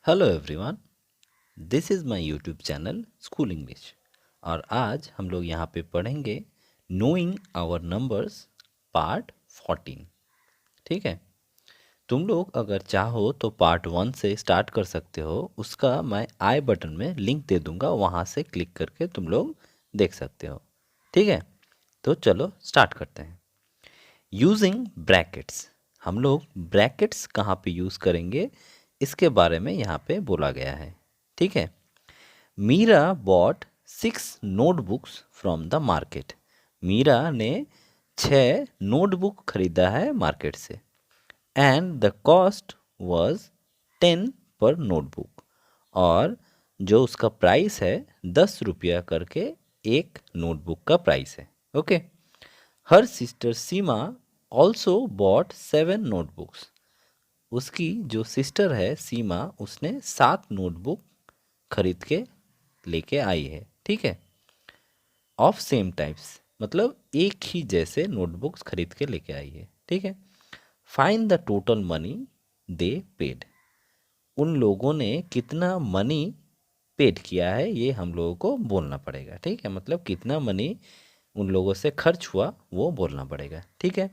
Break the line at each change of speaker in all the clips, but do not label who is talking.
Hello everyone, this is my YouTube channel school English. और आज हम लोग यहाँ पे पढ़ेंगे नोइंग आवर नंबर्स पार्ट 14। ठीक है, तुम लोग अगर चाहो तो पार्ट 1 से स्टार्ट कर सकते हो। उसका मैं आई बटन में लिंक दे दूँगा, वहाँ से क्लिक करके तुम लोग देख सकते हो। ठीक है, तो चलो स्टार्ट करते हैं। यूजिंग ब्रैकेट्स, हम लोग ब्रैकेट्स कहाँ पे यूज़ करेंगे इसके बारे में यहाँ पे बोला गया है। ठीक है, Meera bought 6 notebooks from the market. Meera ने 6 नोटबुक खरीदा है मार्केट से। एंड द कॉस्ट वॉज 10 पर नोटबुक, और जो उसका प्राइस है 10 रुपया करके एक नोटबुक का प्राइस है। ओके, हर सिस्टर सीमा ऑल्सो बॉट 7 नोटबुक्स। उसकी जो सिस्टर है सीमा, उसने 7 नोटबुक खरीद के लेके आई है। ठीक है, ऑफ सेम टाइप्स मतलब एक ही जैसे नोटबुक्स खरीद के लेके आई है। ठीक है, find the total money they paid. उन लोगों ने कितना मनी पेड किया है ये हम लोगों को बोलना पड़ेगा। ठीक है, मतलब कितना मनी उन लोगों से खर्च हुआ वो बोलना पड़ेगा। ठीक है,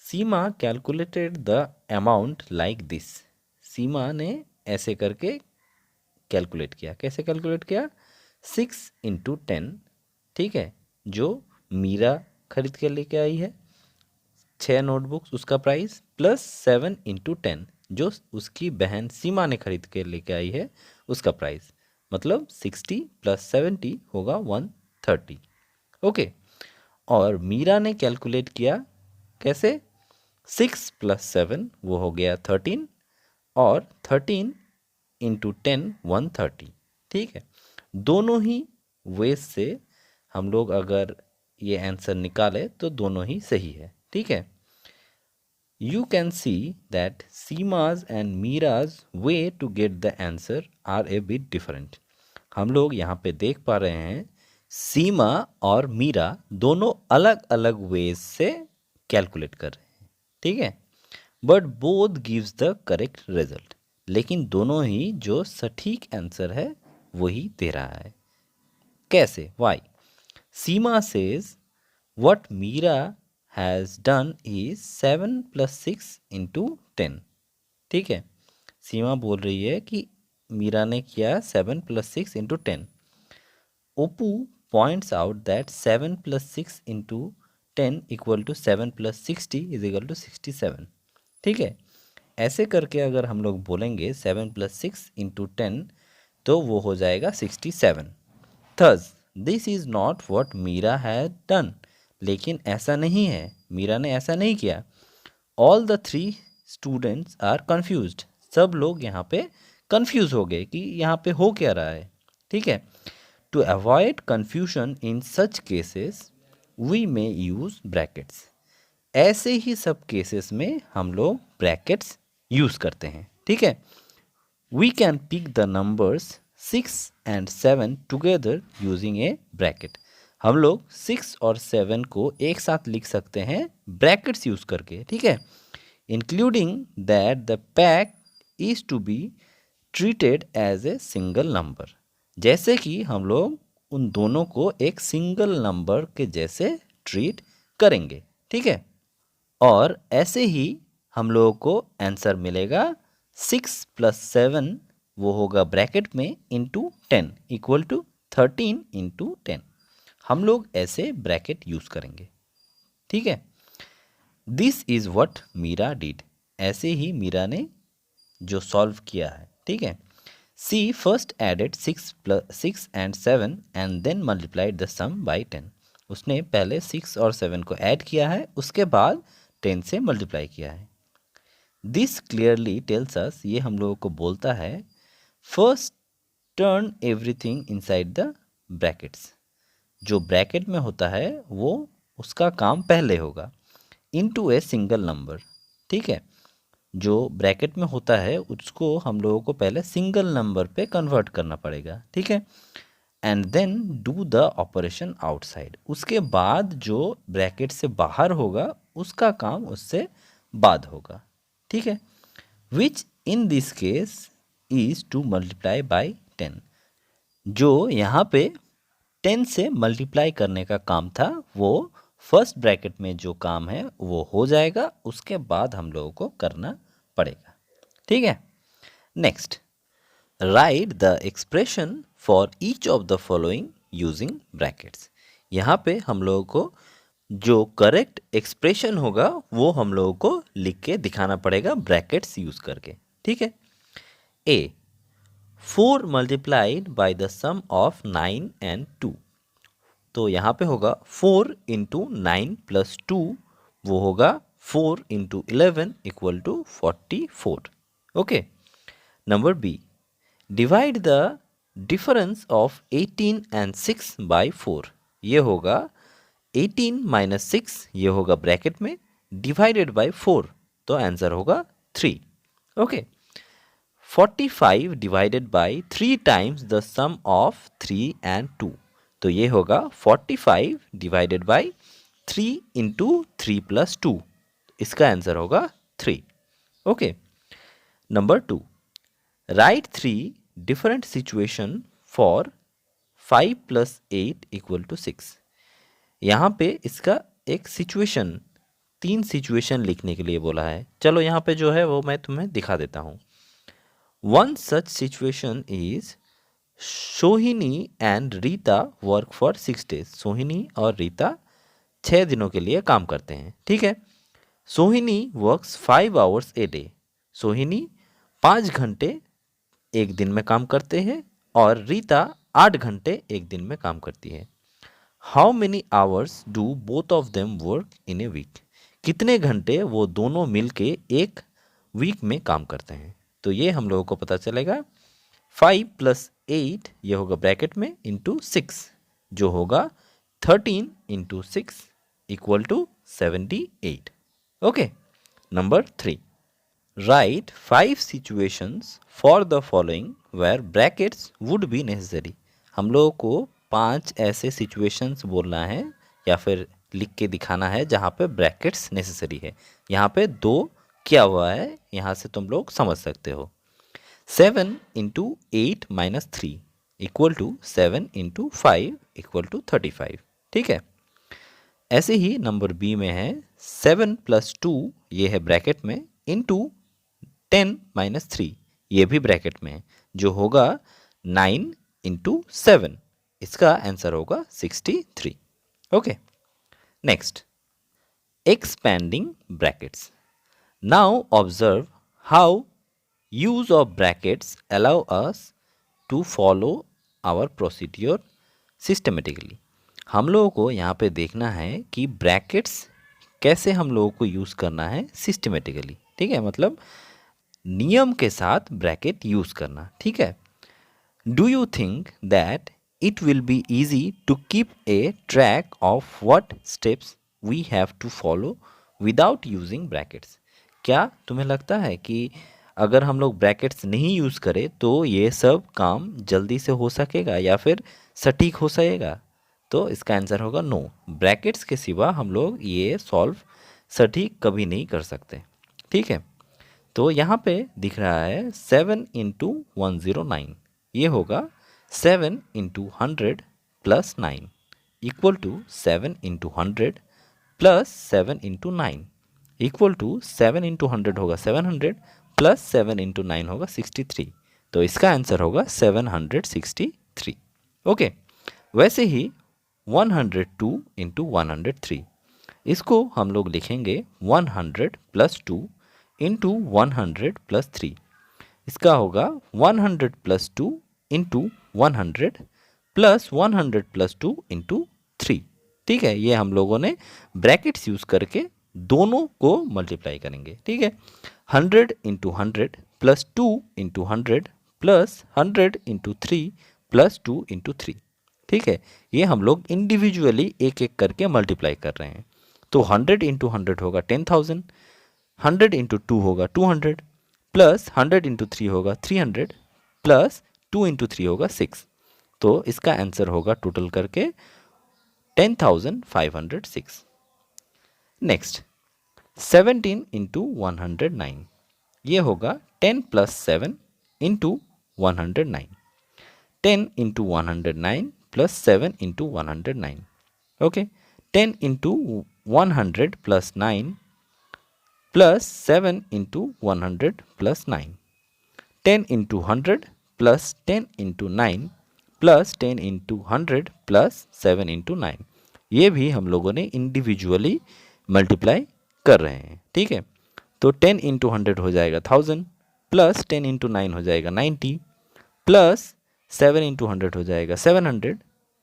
Seema calculated the amount like this. Seema ने ऐसे करके कैलकुलेट किया। कैसे कैलकुलेट किया? 6 × 10। ठीक है, जो मीरा खरीद के लेके आई है 6 नोटबुक्स, उसका प्राइस, प्लस 7 × 10 जो उसकी बहन सीमा ने खरीद के लेके आई है उसका प्राइस, मतलब 60 + 70 होगा 130। ओके, और मीरा ने कैलकुलेट किया कैसे? 6 + 7 वो हो गया 13, और 13 × 10 130। ठीक है, दोनों ही वेज से हम लोग अगर ये आंसर निकाले तो दोनों ही सही है। ठीक है, you can see that Seema's and Meera's way to get the answer are a bit different. हम लोग यहाँ पे देख पा रहे हैं सीमा और मीरा दोनों अलग अलग वेज से कैलकुलेट कर रहे हैं। ठीक है, but both gives the correct result. लेकिन दोनों ही जो सटीक आंसर है वही दे रहा है। कैसे? Why? Seema says what Meera has done is 7 + 6 × 10। ठीक है, सीमा बोल रही है कि मीरा ने किया 7 + 6 × 10। ओपू पॉइंट्स आउट दैट 7 + 6 × 10 = 7 + 60 = 67। ठीक है, ऐसे करके अगर हम लोग बोलेंगे 7 + 6 × 10 तो वो हो जाएगा 67। Thus, this is not what Meera had done। लेकिन ऐसा नहीं है, मीरा ने ऐसा नहीं किया। All the 3 students are confused। सब लोग यहाँ पे confuse हो गए कि यहाँ पे हो क्या रहा है। ठीक है, to avoid confusion in such cases, we may use brackets। ऐसे ही सब केसेस में हम लोग ब्रैकेट्स यूज़ करते हैं। ठीक है, we can pick the numbers 6 and 7 together using a bracket। हम लोग 6 और 7 को एक साथ लिख सकते हैं ब्रैकेट्स यूज करके। ठीक है, including that the pack is to be treated as a single number. जैसे कि हम लोग उन दोनों को एक सिंगल नंबर के जैसे ट्रीट करेंगे। ठीक है, और ऐसे ही हम लोगों को आंसर मिलेगा 6 + 7 वो होगा ब्रैकेट में इंटू 10 = 13 × 10। हम लोग ऐसे ब्रैकेट यूज करेंगे। ठीक है, this is what Meera did. ऐसे ही मीरा ने जो सॉल्व किया है। ठीक है, see first added 6 and 7 and then multiplied the sum by 10। उसने पहले 6 और 7 को ऐड किया है, उसके बाद 10 से मल्टीप्लाई किया है। दिस क्लियरली टेल्स अस, ये हम लोगों को बोलता है, first turn everything inside the brackets. जो ब्रैकेट में होता है वो उसका काम पहले होगा इनटू ए सिंगल नंबर। ठीक है, जो ब्रैकेट में होता है उसको हम लोगों को पहले सिंगल नंबर पे कन्वर्ट करना पड़ेगा। ठीक है, and then do the operation outside. उसके बाद जो ब्रैकेट से बाहर होगा उसका काम उससे बाद होगा। ठीक है, which in this case is to multiply by 10। जो यहाँ पे 10 से मल्टीप्लाई करने का काम था वो फर्स्ट ब्रैकेट में जो काम है वो हो जाएगा, उसके बाद हम लोगों को करना पड़ेगा। ठीक है, next, right the expression for each of the following using brackets. यहाँ पे हम लोगों को जो करेक्ट एक्सप्रेशन होगा वो हम लोगों को लिख के दिखाना पड़ेगा ब्रैकेट्स यूज करके। ठीक है, a 4 multiplied by the sum of 9 and 2। तो यहाँ पे होगा 4 इंटू 9 प्लस 2, वो होगा 4 into 11 equal to 44। Okay, number B, divide the difference of 18 and 6 by 4। ये होगा 18 माइनस 6, ये होगा ब्रैकेट में, डिवाइडेड बाय 4, तो आंसर होगा 3। Okay, 45 divided by 3 times the sum of 3 and 2। तो ये होगा 45 डिवाइडेड बाय 3 इंटू 3 प्लस 2, इसका आंसर होगा 3। Okay, number 2, write 3 different situation for 5 plus 8 equal to 6। यहाँ पे इसका एक सिचुएशन, 3 सिचुएशन लिखने के लिए बोला है। चलो यहाँ पे जो है वो मैं तुम्हें दिखा देता हूँ। One such situation is Sohini and Rita work for 6 days। सोहिनी और रीता 6 दिनों के लिए काम करते हैं। ठीक है, सोहिनी वर्क्स 5 hours ए डे। सोहिनी 5 घंटे एक दिन में काम करते हैं और रीता 8 घंटे एक दिन में काम करती है। How many hours do both of them work in a week. कितने घंटे वो दोनों मिलके एक वीक में काम करते हैं। तो ये हम लोगों को पता चलेगा 5 प्लस 8, ये होगा ब्रैकेट में, इंटू 6, जो होगा 13 into 6 equal to 78। Okay, number 3, write 5 situations for the following where brackets would be necessary. हम लोगों को 5 ऐसे सिचुएशंस बोलना है या फिर लिख के दिखाना है जहाँ पे ब्रैकेट्स नेसेसरी है। यहाँ पे 2 क्या हुआ है, यहाँ से तुम लोग समझ सकते हो। 7 into 8 minus 3 equal to 7 into 5 equal to 35। ठीक है, ऐसे ही नंबर बी में है 7 प्लस 2, ये है ब्रैकेट में, इंटू 10 माइनस 3, ये भी ब्रैकेट में है, जो होगा 9 इंटू 7, इसका आंसर होगा 63। Okay, next, expanding brackets. Now observe how use of brackets allow us to follow our procedure systematically। हम लोगों को यहाँ पे देखना है कि ब्रैकेट्स कैसे हम लोगों को यूज़ करना है सिस्टमेटिकली। ठीक है, मतलब नियम के साथ ब्रैकेट यूज़ करना। ठीक है, do you think that it will be easy to keep a track of what steps we have to follow without using brackets. क्या तुम्हें लगता है कि अगर हम लोग ब्रैकेट्स नहीं यूज़ करें तो ये सब काम जल्दी से हो सकेगा या फिर सटीक हो सकेगा? तो इसका आंसर होगा नो। ब्रैकेट्स के सिवा हम लोग ये सॉल्व सटीक कभी नहीं कर सकते। ठीक है, तो यहाँ पे दिख रहा है 7 इंटू 109, ये होगा 7 into 100 plus 9 equal to 7 into 100 plus 7 into 9 equal to 7 into 100 होगा 700 प्लस 7 इंटू 9 होगा 63। तो इसका आंसर होगा 763। ओके, वैसे ही 102 इंटू 103, इसको हम लोग लिखेंगे 100 प्लस 2 इंटू 100 प्लस 3। इसका होगा 100 plus 2 into 100 plus 100 plus 2 into 3। ठीक है, ये हम लोगों ने ब्रैकेट्स यूज़ करके दोनों को मल्टीप्लाई करेंगे। ठीक है, 100 into 100 plus 2 into 100 plus 100 into 3 plus 2 into 3। ठीक है, ये हम लोग इंडिविजुअली एक एक करके मल्टीप्लाई कर रहे हैं। तो 100 इंटू 100 होगा 10,000, 100 इंटू 2 होगा 200, प्लस 100 इंटू 3 होगा 300, प्लस 2 इंटू 3 होगा 6। तो इसका आंसर होगा टोटल करके 10,506। नेक्स्ट, 17 इंटू 109, ये होगा 10 plus 7 into 109. 10 into 109 plus 7 into 109. Okay, 10 into 100 plus 9 plus 7 into 100 plus 9. 10 into 100 plus 10 into 9 plus 10 into 100 plus 7 into 9. ये भी हम लोगों ने इंडिविजुअली मल्टीप्लाई कर रहे हैं, ठीक है। तो 10 इंटू 100 हो जाएगा 1000 प्लस 10 इंटू 9 हो जाएगा 90 प्लस 7 इंटू 100 हो जाएगा 700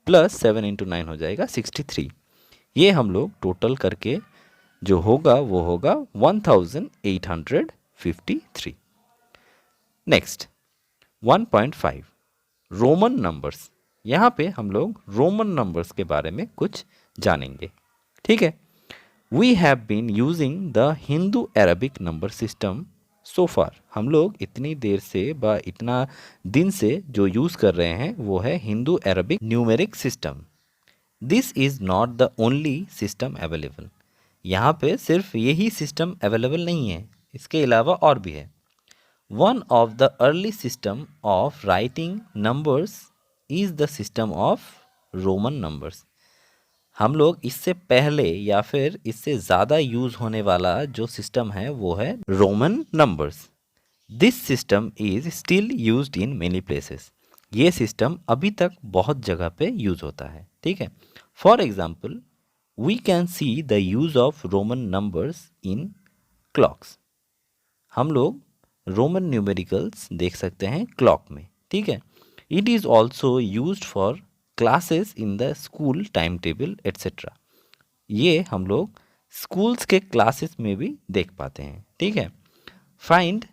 प्लस 7 इंटू 9 हो जाएगा 63। ये हम लोग टोटल करके जो होगा वो होगा 1853। Next 1.5 Roman numbers. यहाँ पे हम लोग रोमन नंबर्स के बारे में कुछ जानेंगे, ठीक है। We have been using the Hindu Arabic number system so far. हम लोग इतनी देर से इतना दिन से जो यूज़ कर रहे हैं वो है Hindu Arabic numeric system. This is not the only system available. यहाँ पे सिर्फ यही सिस्टम अवेलेबल नहीं है, इसके अलावा और भी है। One of the early system of writing numbers is the system of Roman numbers. हम लोग इससे पहले या फिर इससे ज़्यादा यूज़ होने वाला जो सिस्टम है वो है Roman numbers. This system is still used in many places. ये सिस्टम अभी तक बहुत जगह पे यूज़ होता है, ठीक है। For example we can see the use of Roman numbers in clocks. हम लोग रोमन न्यूमेरिकल्स देख सकते हैं क्लॉक में, ठीक है। It is also used for classes in the school time table etcetera. ये हम लोग स्कूल्स के क्लासेस में भी देख पाते हैं, ठीक है। Find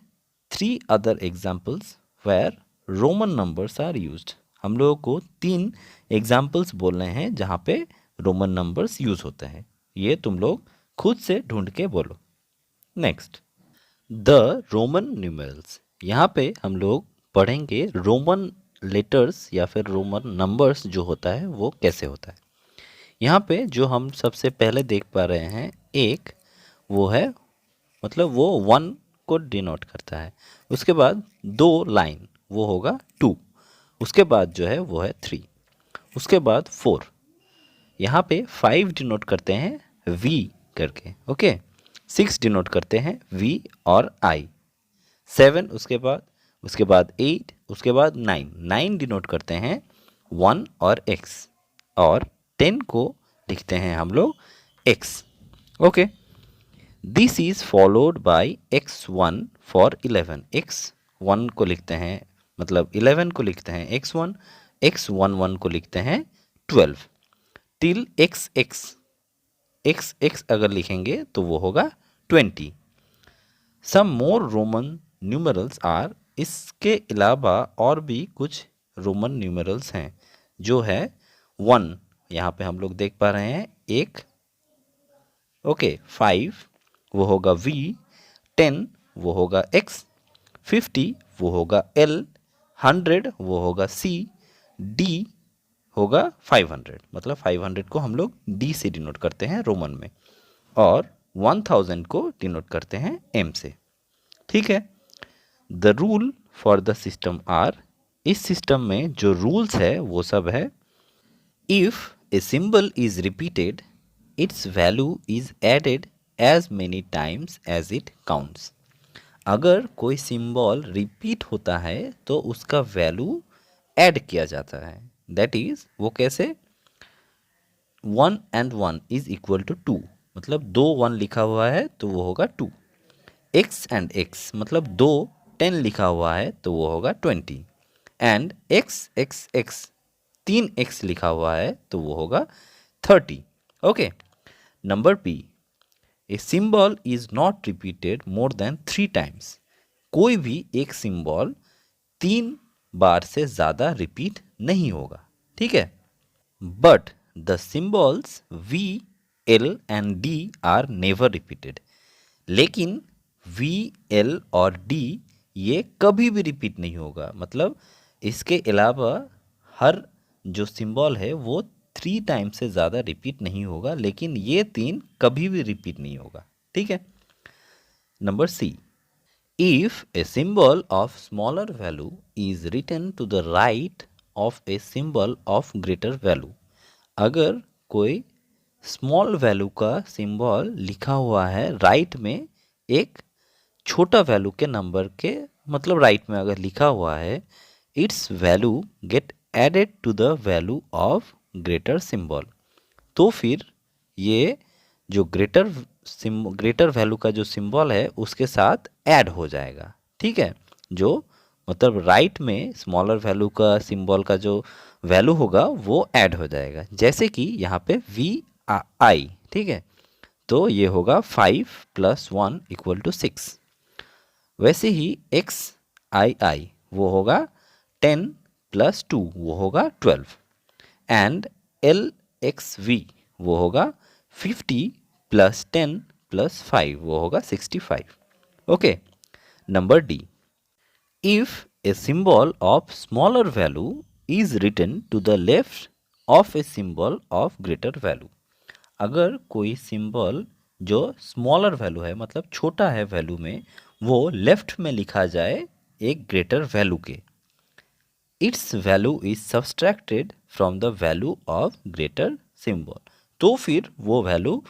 3 other examples where Roman numbers are used. हम लोगों को 3 एग्जाम्पल्स बोलने हैं जहाँ पे रोमन नंबर्स यूज होते हैं। ये तुम लोग खुद से ढूंढ के बोलो। Next the Roman numerals. यहाँ पे हम लोग पढ़ेंगे रोमन लेटर्स या फिर रोमन नंबर्स जो होता है वो कैसे होता है। यहाँ पे जो हम सबसे पहले देख पा रहे हैं एक वो है, मतलब वो 1 को डिनोट करता है। उसके बाद 2 लाइन वो होगा 2। उसके बाद जो है वो है 3। उसके बाद 4। यहाँ पे 5 डिनोट करते हैं V करके, ओके। 6 डिनोट करते हैं V और I। 7 उसके बाद 8, उसके बाद 9 डिनोट करते हैं 1 और X, और 10 को लिखते हैं हम लोग X, okay. This is followed by X1 for 11। X1 को लिखते हैं, मतलब 11 को लिखते हैं X1, X11 को लिखते हैं 12 टिल XX अगर लिखेंगे तो वो होगा 20। सम मोर रोमन न्यूमरल्स आर। इसके अलावा और भी कुछ रोमन न्यूमरल्स हैं जो है 1, यहाँ पे हम लोग देख पा रहे हैं एक, ओके। 5 वो होगा V, 10 वो होगा X, 50 वो होगा L, 100 वो होगा C, D होगा 500, मतलब 500 को हम लोग D से डिनोट करते हैं रोमन में, और 1000 को डिनोट करते हैं M से, ठीक है। The rule for the system are. इस सिस्टम में जो रूल्स है वो सब है। If a symbol is repeated its value is added as many times as it counts. अगर कोई सिंबल रिपीट होता है तो उसका वैल्यू ऐड किया जाता है। दैट इज वो कैसे, 1 and 1 इज इक्वल टू 2, मतलब 2 1 लिखा हुआ है तो वो होगा 2। X and X मतलब 2 10 लिखा हुआ है तो वो होगा 20, एंड X 3x लिखा हुआ है तो वो होगा 30, okay. Number P, A symbol is not repeated more than 3 times. कोई भी एक सिंबल 3 बार से ज़्यादा रिपीट नहीं होगा, ठीक है। But the symbols V, L and D are never repeated. लेकिन V, L और D ये कभी भी रिपीट नहीं होगा, मतलब इसके अलावा हर जो सिंबल है वो 3 टाइम से ज़्यादा रिपीट नहीं होगा, लेकिन ये 3 कभी भी रिपीट नहीं होगा, ठीक है। Number C, If a symbol of smaller value is written to the right of a symbol of greater value, अगर कोई स्मॉल वैल्यू का सिंबल लिखा हुआ है राइट में एक छोटा वैल्यू के नंबर के मतलब राइट में अगर लिखा हुआ है, its value get added to the value of greater symbol, तो फिर ये जो ग्रेटर वैल्यू का जो सिंबल है उसके साथ ऐड हो जाएगा। ठीक है, जो मतलब राइट में स्मॉलर वैल्यू का सिंबल का जो वैल्यू होगा वो ऐड हो जाएगा, जैसे कि यहाँ पे VI। ठीक है, तो ये होगा 5 + 1 = 6। वैसे ही XII वो होगा 10 + 2 वो होगा 12 एंड LXV वो होगा 50 + 10 + 5 वो होगा 65। Okay, number D, if a symbol of smaller value is written to the left of a symbol of greater value, अगर कोई सिंबल जो स्मॉलर वैल्यू है मतलब छोटा है वैल्यू में वो लेफ्ट में लिखा जाए एक ग्रेटर वैल्यू के, it's value is subtracted from the value of greater symbol, तो फिर वो वैल्यू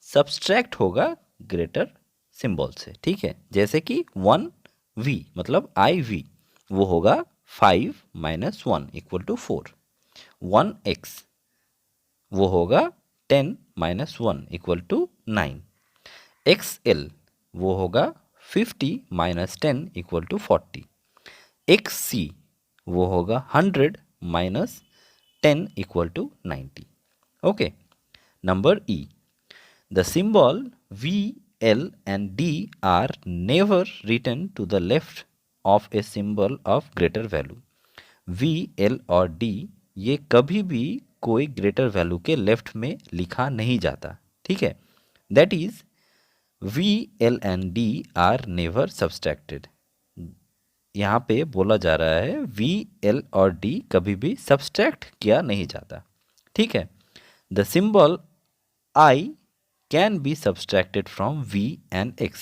सब्सट्रैक्ट होगा ग्रेटर सिंबल से। ठीक है, जैसे कि 1V मतलब IV वो होगा 5 - 1 = 4, 1X वो होगा 10 - 1 = 9, XL वो होगा 50 - 10 = 40, XC वो होगा 100 - 10 = 90। Okay, number E, the symbol V, L and D are never written to the left of a symbol of greater value। V, L और D ये कभी भी कोई ग्रेटर वैल्यू के लेफ्ट में लिखा नहीं जाता। ठीक है, that is V, L and D are never subtracted। यहाँ पे बोला जा रहा है V, L और D कभी भी सब्सट्रैक्ट किया नहीं जाता। ठीक है, the symbol I can be subtracted from V and X।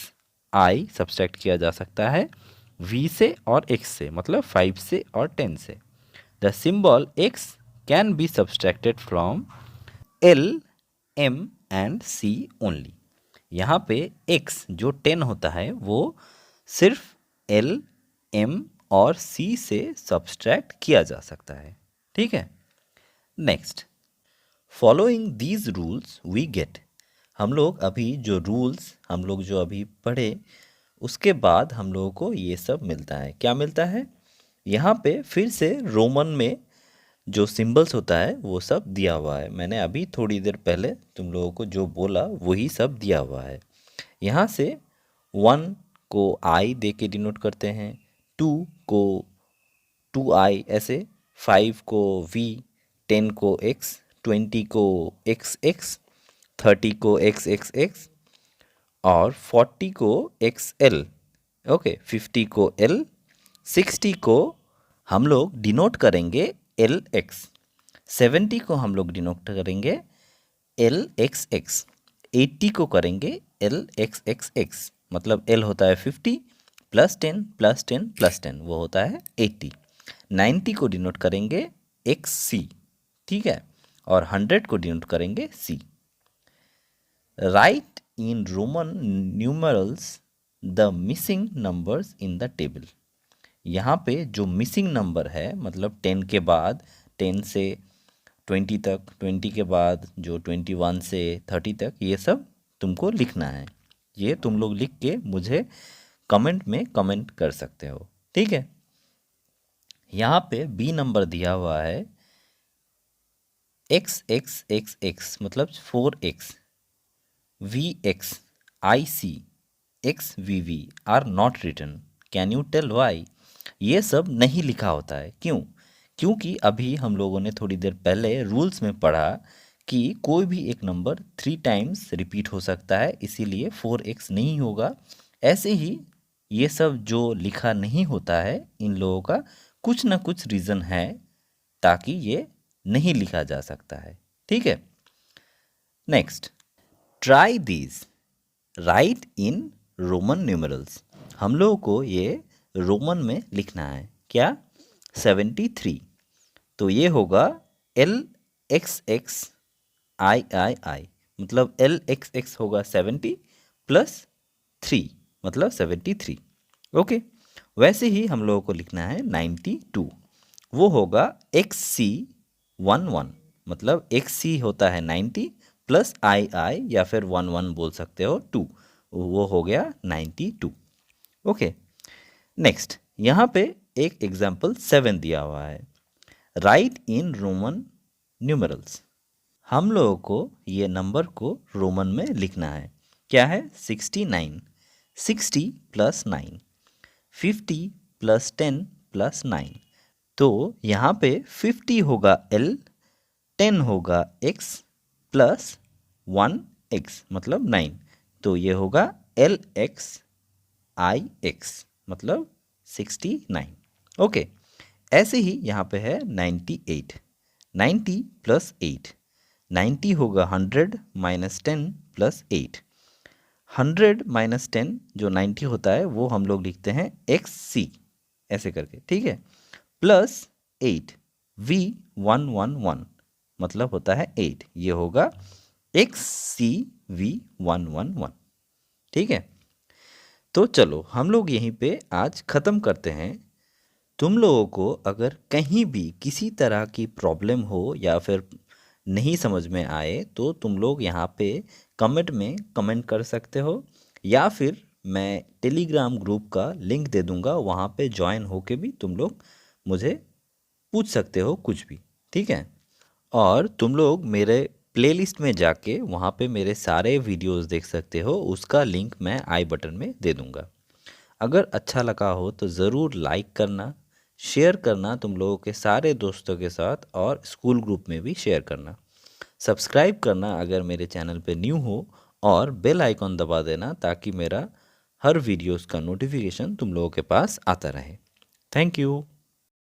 I subtract किया जा सकता है V से और X से मतलब 5 से और 10 से। The symbol X can be subtracted from L, M and C only. यहाँ पे X जो 10 होता है वो सिर्फ L, M और C से सब्सट्रैक्ट किया जा सकता है। ठीक है, next, following these rules we get, हम लोग अभी जो रूल्स हम लोग जो अभी पढ़े उसके बाद हम लोगों को ये सब मिलता है। क्या मिलता है, यहाँ पे फिर से रोमन में जो सिंबल्स होता है वो सब दिया हुआ है। मैंने अभी थोड़ी देर पहले तुम लोगों को जो बोला वही सब दिया हुआ है। यहाँ से 1 को I दे के डिनोट करते हैं, 2 को 2I ऐसे, 5 को V, 10 को X, 20 को XX, 30 को XXX और 40 को XL। ओके, 50 को L, 60 को हम लोग डिनोट करेंगे LX, 70 को हम लोग डिनोट करेंगे LXX, 80 को करेंगे LXXX मतलब L होता है 50 + 10 + 10 + 10 वो होता है 80, 90 को डिनोट करेंगे XC। ठीक है, और 100 को डिनोट करेंगे C। Right in Roman numerals the missing numbers in the table, यहाँ पे जो मिसिंग नंबर है मतलब 10 के बाद 10 से 20 तक, 20 के बाद जो 21 से 30 तक, ये सब तुमको लिखना है। ये तुम लोग लिख के मुझे कमेंट में कमेंट कर सकते हो। ठीक है, यहाँ पे B नंबर दिया हुआ है XXXX मतलब 4X, VX, IC, XVV are not written, can you tell why? ये सब नहीं लिखा होता है, क्यों? क्योंकि अभी हम लोगों ने थोड़ी देर पहले रूल्स में पढ़ा कि कोई भी एक नंबर 3 टाइम्स रिपीट हो सकता है, इसीलिए 4x नहीं होगा। ऐसे ही ये सब जो लिखा नहीं होता है इन लोगों का कुछ ना कुछ रीज़न है ताकि ये नहीं लिखा जा सकता है। ठीक है, next, try these, right in Roman numerals. हम लोगों को ये रोमन में लिखना है। क्या? 73। तो ये होगा LXXIII, मतलब LXX होगा 70 प्लस 3, मतलब 73। ओके। वैसे ही हम लोगों को लिखना है 92। वो होगा XC11, मतलब XC होता है 90 प्लस II या फिर 11 बोल सकते हो 2, वो हो गया 92। ओके। नेक्स्ट, यहाँ पे एक एग्जाम्पल 7 दिया हुआ है। Right in Roman numerals. हम लोगों को ये नंबर को रोमन में लिखना है। क्या है? 69, 60 प्लस 9, 50 प्लस 10 प्लस 9। तो यहाँ पे 50 होगा L, 10 होगा X प्लस 1X मतलब 9। तो ये होगा LXIX मतलब 69। ओके। ऐसे ही यहाँ पे है 98, 90 प्लस 8, 90 होगा 100 माइनस 10 प्लस 8। 100 माइनस 10 जो 90 होता है वो हम लोग लिखते हैं XC ऐसे करके, ठीक है, प्लस 8 V111 मतलब होता है 8, ये होगा XCV111। ठीक है। तो चलो हम लोग यहीं पे आज ख़त्म करते हैं। तुम लोगों को अगर कहीं भी किसी तरह की प्रॉब्लम हो या फिर नहीं समझ में आए तो तुम लोग यहाँ पे कमेंट में कमेंट कर सकते हो, या फिर मैं टेलीग्राम ग्रुप का लिंक दे दूँगा, वहाँ पे ज्वाइन होके भी तुम लोग मुझे पूछ सकते हो कुछ भी। ठीक है। और तुम लोग मेरे प्लेलिस्ट में जाके वहाँ पे मेरे सारे वीडियोस देख सकते हो, उसका लिंक मैं आई बटन में दे दूँगा। अगर अच्छा लगा हो तो ज़रूर लाइक करना, शेयर करना तुम लोगों के सारे दोस्तों के साथ, और स्कूल ग्रुप में भी शेयर करना। सब्सक्राइब करना अगर मेरे चैनल पे न्यू हो, और बेल आइकॉन दबा देना ताकि मेरा हर वीडियोस का नोटिफिकेशन तुम लोगों के पास आता रहे। Thank you.